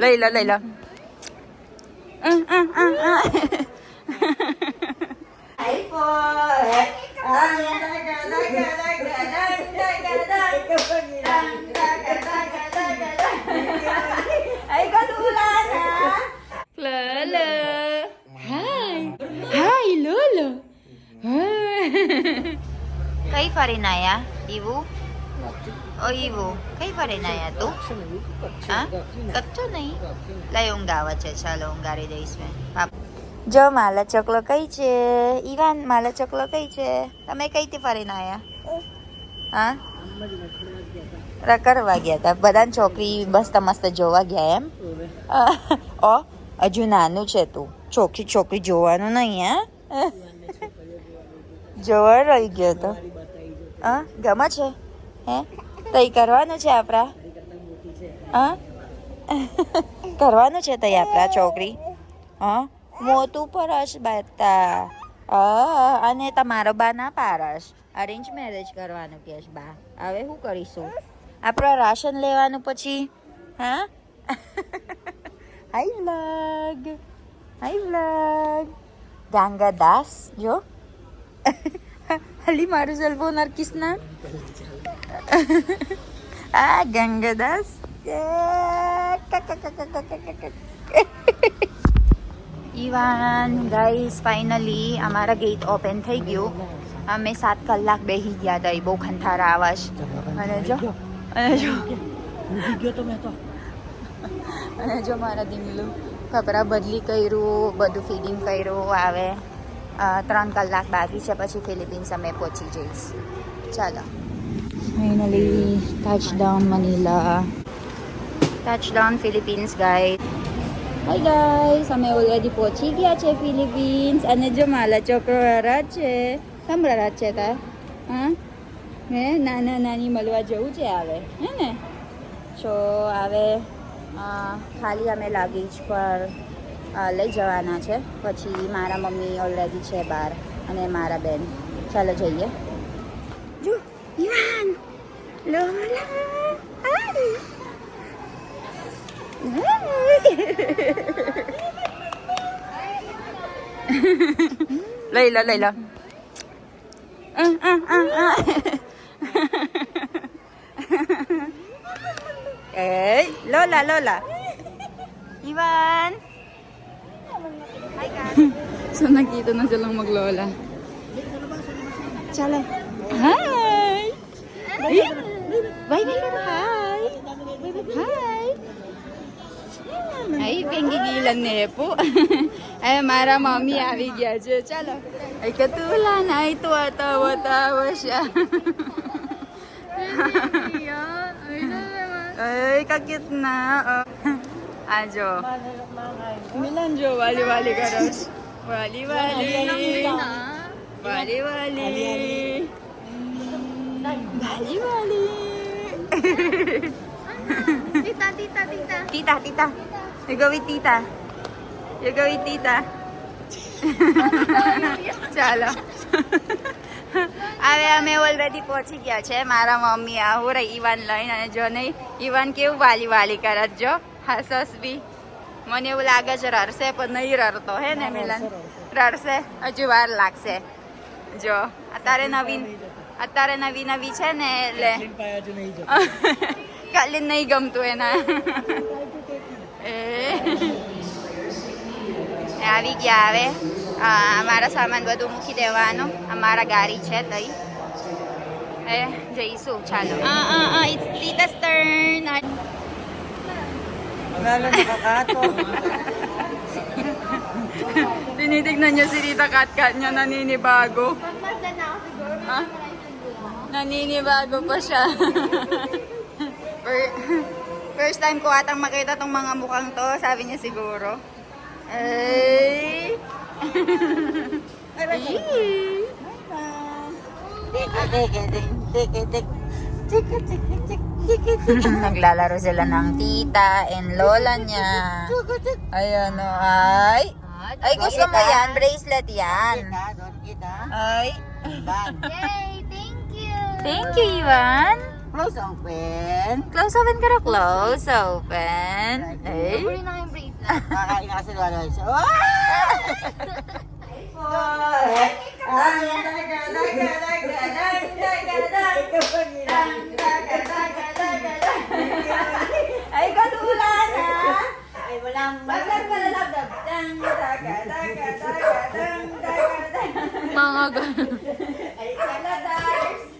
Lay lo, lay lo. Ay po. Ay, kalula na. Lola. Hi. Hi, Lola. કઈ ફરીને આયા ઈવું ઓ ઈવું કઈ ફરીને આયા તું હા કચ્ચો નહીં લઈ ઊંઘ આવે છે ચાલો ઊંઘારી દઈશ મેં જો માલા ચકલો કઈ છે ઈવાન માલા ચકલો કઈ છે તમે કઈથી ફરીને આયા હા કરવા ગયા હતા બધાને છોકરી મસ્ત મસ્ત જોવા ગયા એમ ઓ હજુ નાનું છે તું છોકરી છોકરી જોવાનું નહીં હા જોવા રહી ગયો તો હા ગમે છે હે તઈ કરવાનું છે આપણા હા કરવાનું છે તઈ આપણા છોકરી હા મોતું પરસ બેઠતા અને તમારો બા ના પારસ અરેન્જ મેરેજ કરવાનું કેસ બા હવે શું કરીશું આપણે રાશન લેવાનું પછી હા હાઈ વ્લોગ ગાંગા દાસ જો હલી મારું સેલફોન કિસના આ ગંગાદાસ ઈવાન ગાઈસ ફાઇનલી અમારા ગેટ ઓપન થઈ ગયું અમે 7 કલાક બેસી ગયા હતા બહુ ખંથારા આવાજ અને જો મારા દીંગલું કપડાં બદલી કર્યું બધું ફીડિંગ કર્યું આવે 3 કલાક બાકી છે પછી ફિલિપિન્સ અમે પહોંચી જઈશ ચાલો finally touchdown Manila touchdown Philippines guys hi guys અમે ઓલરેડી પહોંચી ગયા છે ફિલિપિન્સ અને જો માલા છોકરો રડે છે કેમ રડે છે તાર હા હે નાના નાની મળવા જવું છે આવે હે ને તો આવે ખાલી અમે લાગેજ પર લઈ જવાના છે પછી મારા મમ્મી ઓલરેડી છે બહાર અને મારા બેન ચાલો જઈએ જો ઈવાન લોલા લઈ લો લઈ લો એ Lola Lola Ivan! Hi guys! So nakita na silang maglola. Chala. Hi! Bye bye hi! Hi! Ay, penggigilan na po. Ay, mara mami આવી ગયા છે. ચાલો. Ay, katulan. Ay, tuwa-tawa siya. Ay, kakit na. આ જો મિલન જો વાલી વાલી કરસ વાલી વાલી વાલી વાલી વાલી વાલી tita tita tita tita tita you go with tita ચાલો હવે અમે ઓલરેડી પહોંચી ગયા છે મારા મમ્મી આવું રહી ઈવાન લઈને અને જો નહીં ઈવાન કેવું વાલી વાલી કરત જો હસસ બી મને એવું લાગે છે રડશે પણ નહીં રડતો હે ને મિલન રડશે હજુ વાર લાગશે જો અત્યારે નવી નવી છે ને એટલે કાલી નહીં ગમતું એના આવી ગયા હવે અમારા સામાન બધું મૂકી દેવાનું અમારા ગાડી છે તઈ જઈશું ચાલો it's Tita's turn. Tinitignan niya si Rita Kat niya, naninibago. Naninibago pa siya. First time ko atang makita tong mga mukhang to, sabi niya siguro. Ay! Naglalaro sila ng tita and lola niya. Ayan o, ay. Ay, gusto mo yan? Bracelet yan. Ay. Yay! Thank you! Thank you, Ivan. Close open. Close open ka raw. Close open. Eh? Puri na yung bracelet. Kakain na kasi wala siya. Ay, katulad ha? Ay, walang Baglag ka lalabdab. Mga ganun. Ay, kaladars.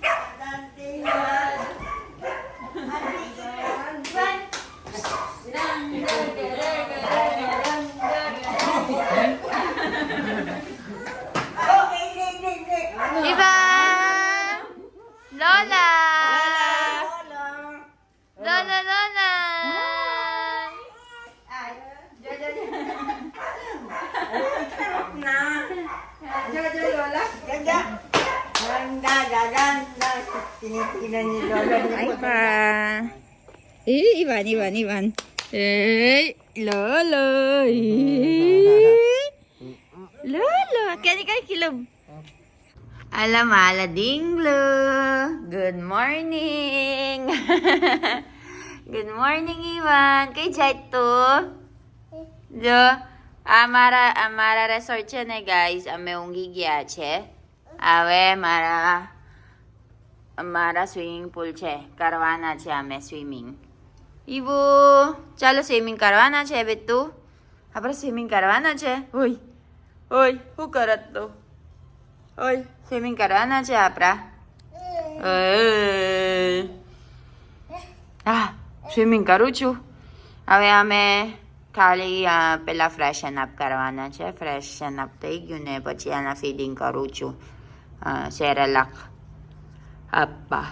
Ivan! Lola! Lola, Lola! Jojo Lola. Ganda. Ganda, ganda. Tinitingnan ni Lola. Ay pa! Ivan. Eh, Lolo! Lolo! Kani ka kilob? Alamala dinglo! Good morning! Good morning, Ivan! Kay Jai to? Jo, અમારા resort છે ને guys, અમે ઊંઘી ગયા છે. હવે અમારા swimming pool છે, કરવાના છે અમે સ્વિમિંગ. ઈવો, ચાલો સ્વિમિંગ કરવાના છે બે તું. આપણે સ્વિમિંગ કરવાના છે. ઓય, શું કરત તો? ઓય, સ્વિમિંગ કરવાના છે આપણા. હા, સ્વિમિંગ કરું છું. હવે અમે ખાલી પેલા ફ્રેશન અપ કરવાના છે. ફ્રેશન અપ થઈ ગયું ને પછી આના ફીડિંગ કરું છું. સેરેલક આપવા.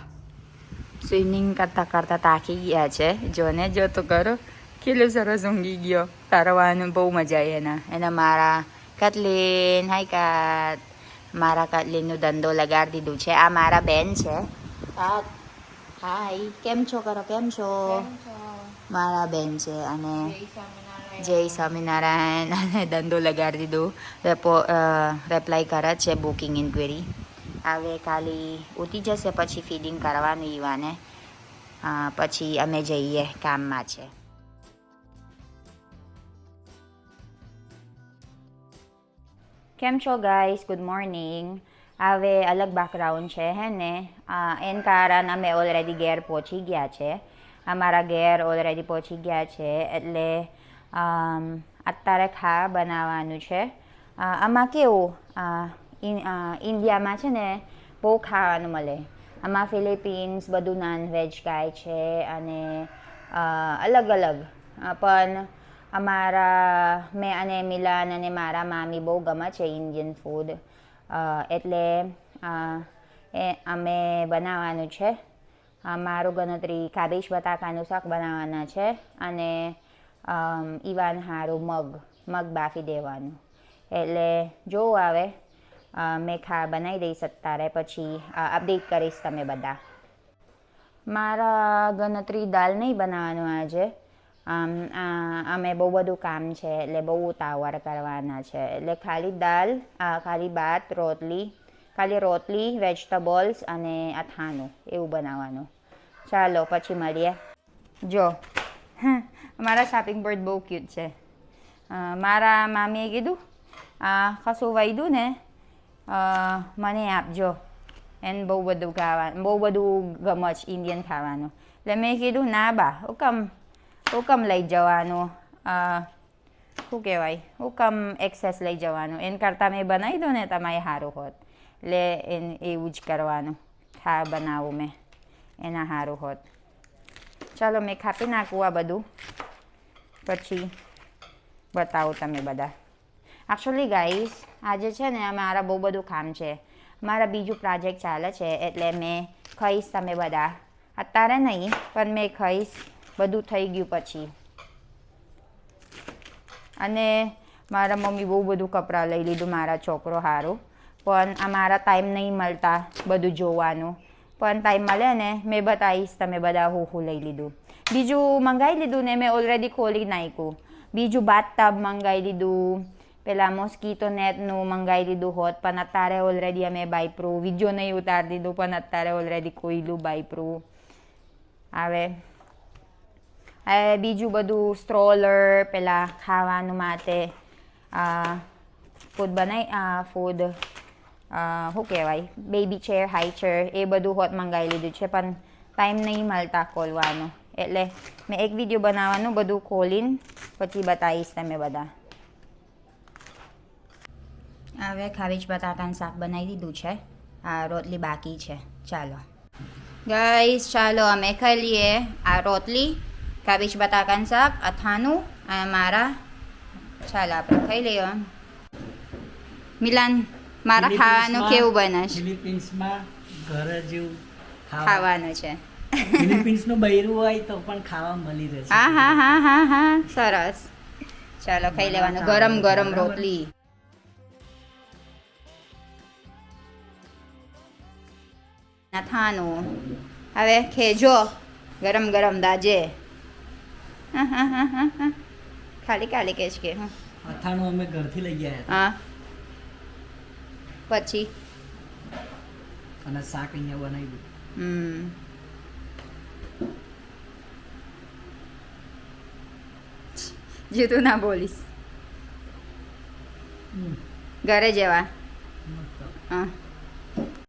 સ્વિમિંગ કરતા થાકી ગયા છે. જોને જો તો કરો કેટલું સરસ ઊંઘી ગયો. તરવાનું બહુ મજા આવી એના મારા કટલીન. હાય કાટ. મારા કટલીનનું ધંધો લગાડી દીધું છે. આ મારા બેન છે. હાય, કેમ છો કરો? કેમ છો? મારા બેન છે અને જય સ્વામિનારાયણ. અને ધંધો લગાડી દીધો. રેપ્લાય કરે છે બુકિંગ ઇન્ક્વાયરી. હવે ખાલી ઉઠી જશે પછી ફીડિંગ કરવાનું ઈવાને. પછી અમે જઈએ કામમાં છે. કેમ છો ગાઈસ? Good morning. હવે અલગ બેકગ્રાઉન્ડ છે હે ને, એન કારણ અમે ઓલરેડી ઘેર પહોંચી ગયા છે. અમારા ઘેર ઓલરેડી પહોંચી ગયા છે એટલે અત્યારે ખા બનાવવાનું છે. આમાં કેવું ઇન્ડિયામાં છે ને બહુ ખાવાનું મળે. આમાં ફિલિપિન્સ બધું નોનવેજ ખાય છે અને અલગ પણ મેં અને મિલાન અને મારા મામી બહુ ગમે છે ઇન્ડિયન ફૂડ. એટલે અમે બનાવવાનું છે. મારું ગણતરી કાબેજ બટાકાનું શાક બનાવવાના છે અને ઈવાન હારું મગ બાફી દેવાનું. એટલે જોવું આવે મેં બનાવી દઈશ અત્યારે, પછી અપડેટ કરીશ તમે બધા. મારા ગણતરી દાલ નહીં બનાવવાનું આજે. અમે બહુ બધું કામ છે એટલે બહુ ઉતાવળ કરવાના છે. એટલે ખાલી દાલ, ખાલી ભાત, ખાલી રોટલી, વેજીટેબલ્સ અને અથાણું એવું બનાવવાનું. ચાલો પછી મળીએ. જો મારા શોપિંગ બોર્ડ બહુ ક્યુટ છે. મારા મામીએ કીધું કશું વૈદું ને મને આપજો. એને બહુ બધું ગમે છે ઇન્ડિયન ખાવાનું. એટલે મેં કીધું ના બા, હુકમ લઈ જવાનું, શું કહેવાય, હુકમ એક્સેસ લઈ જવાનું. એના કરતાં મેં બનાવી દો ને તમારે સારું હોત. એટલે એવું જ કરવાનું. બનાવું મેં એના સારું હોત. ચાલો મેં કાપી નાખું આ બધું, પછી બતાવું તમે બધા. એકચ્યુઅલી ગાઈસ આજે છે ને મારા બહુ બધું કામ છે. મારા બીજું પ્રોજેક્ટ ચાલે છે એટલે મેં ખાઈશ તમે બધા. અત્યારે નહીં પણ મેં ખાઈશ બધું થઈ ગયું પછી. અને મારા મમ્મી બહુ બધું કપડાં લઈ લીધું મારા છોકરો સારું. પણ મારા ટાઈમ નહીં મળતા બધું જોવાનું. પણ ટાઈમ મળે ને મેં બતાવીશ તમે બધા હું લઈ લીધું. બીજું મંગાવી લીધું ને મેં ઓલરેડી ખોલી નાખ્યું. બીજું બાથટબ મંગાવી લીધું. પેલા મોસ્કીટો નેટનું મંગાવી લીધું હોત પણ અત્યારે ઓલરેડી અમે બાયપ્રો વિડીયો નહીં ઉતારી દીધું પણ અત્યારે ઓલરેડી કોઈલું બાયપ્રો. આવે. હવે બીજું બધું સ્ટ્રોલર, પેલા ખાવાનું માટે ફૂડ ફૂડ શું કહેવાય, બેબી ચેર, હાઈ ચેર, એ બધું હોત મંગાવી લીધું છે, પણ ટાઈમ નહીં મળતા ખોલવાનું, એટલે મેં એક વિડીયો બનાવવાનું બધું ખોલીને પછી બતાવીશ તમે બધા. હવે ખાવીજ બટાકાનું શાક બનાવી દીધું છે, આ રોટલી બાકી છે. ચાલો ગાઈસ, ચાલો અમે ખાઈ લઈએ આ રોટલી, કાબીજ બટાકાનું શાક, અથાણું અને મારા. ચાલો આપણે ખાઈ લઈએ. મિલાન, મારા ખાવાનું કેવું બને છે? ફિલિપિન્સમાં ઘર જેવું ખાવાનું છે. ફિલિપિન્સનું બૈરું હોય તો પણ ખાવા મળી રહેશે. હા હા હા હા હા, સરસ. ચાલો ખાઈ લેવાનું ગરમ ગરમ રોટલી. અથાણું હવે ખેજો, ગરમ ગરમ દાજે. ખાલી ખાલી કેશ કે અથાણું અમે ઘરથી લઈ ગયા હતા હા, પછી અને શાક અહીંયા બનાવ્યું. જે તું ના બોલીશ ઘરે જેવા. મસ્ત. હા